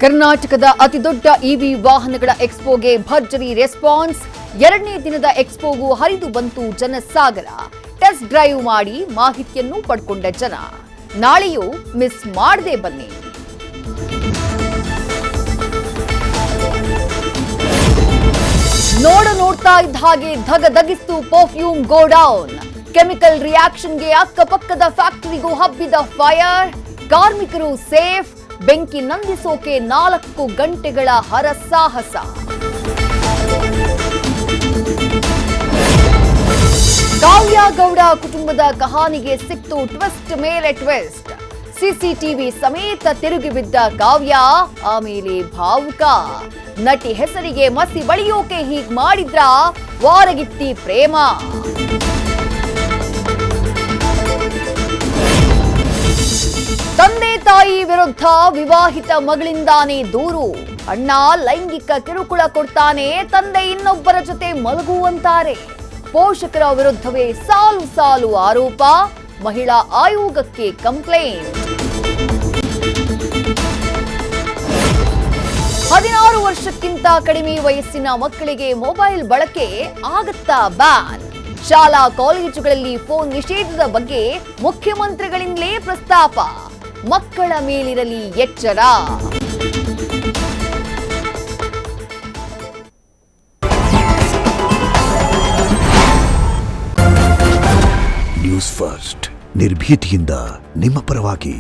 ಕರ್ನಾಟಕದ ಅತಿದೊಡ್ಡ ಇವಿ ವಾಹನಗಳ ಎಕ್ಸ್ಪೋಗೆ ಭರ್ಜರಿ ರೆಸ್ಪಾನ್ಸ್. ಎರಡನೇ ದಿನದ ಎಕ್ಸ್ಪೋಗೂ ಹರಿದು ಬಂತು ಜನಸಾಗರ. ಟೆಸ್ಟ್ ಡ್ರೈವ್ ಮಾಡಿ ಮಾಹಿತಿಯನ್ನು ಪಡ್ಕೊಂಡ ಜನ. ನಾಳೆಯೂ ಮಿಸ್ ಮಾಡದೆ ಬನ್ನಿ. ನೋಡ್ತಾ ಇದ್ದ ಹಾಗೆ ಧಗಧಗಿಸ್ತು ಪರ್ಫ್ಯೂಮ್ ಗೋಡೌನ್. ಕೆಮಿಕಲ್ ರಿಯಾಕ್ಷನ್ಗೆ ಅಕ್ಕಪಕ್ಕದ ಫ್ಯಾಕ್ಟರಿಗೂ ಹಬ್ಬಿದ ಫೈರ್. ಕಾರ್ಮಿಕರು ಸೇಫ್. ಬೆಂಕಿ ನಂದಿಸೋಕೆ 4 ಗಂಟೆಗಳ ಹರಸಾಹಸ. ಕಾವ್ಯ ಗೌಡ ಕುಟುಂಬದ ಕಹಾನಿಗೆ ಸಿಕ್ತು ಟ್ವಿಸ್ಟ್ ಮೇಲೆ ಟ್ವಿಸ್ಟ್. ಸಿಸಿಟಿವಿ ಸಮೇತ ತಿರುಗಿ ಬಿದ್ದ ಕಾವ್ಯ ಆಮೇಲೆ ಭಾವುಕ. ನಟಿ ಹೆಸರಿಗೆ ಮಸಿ ಬಳಿಯೋಕೆ ಹೀಗ್ ಮಾಡಿದ್ರ ವಾರಗಿತ್ತಿ ಪ್ರೇಮ. ತಂದೆ ತಾಯಿ ವಿರುದ್ಧ ವಿವಾಹಿತ ಮಗಳಿಂದಾನೇ ದೂರು. ಅಣ್ಣ ಲೈಂಗಿಕ ಕಿರುಕುಳ ಕೊಡ್ತಾನೆ, ತಂದೆ ಇನ್ನೊಬ್ಬರ ಜೊತೆ ಮಲಗುವಂತಾರೆ. ಪೋಷಕರ ವಿರುದ್ಧವೇ ಸಾಲು ಸಾಲು ಆರೋಪ. ಮಹಿಳಾ ಆಯೋಗಕ್ಕೆ ಕಂಪ್ಲೇಂಟ್. 16 ವರ್ಷಕ್ಕಿಂತ ಕಡಿಮೆ ವಯಸ್ಸಿನ ಮಕ್ಕಳಿಗೆ ಮೊಬೈಲ್ ಬಳಕೆ ಆಗತ್ತಾ ಬ್ಯಾನ್. ಶಾಲಾ ಕಾಲೇಜುಗಳಲ್ಲಿ ಫೋನ್ ನಿಷೇಧದ ಬಗ್ಗೆ ಮುಖ್ಯಮಂತ್ರಿಗಳಿಂದಲೇ ಪ್ರಸ್ತಾಪ. ಮಕ್ಕಳ ಮೇಲಿರಲಿ ಎಚ್ಚರ. ನ್ಯೂಸ್ ಫಸ್ಟ್ ನಿರ್ಭೀತಿಯಿಂದ ನಿಮ್ಮ ಪರವಾಗಿ.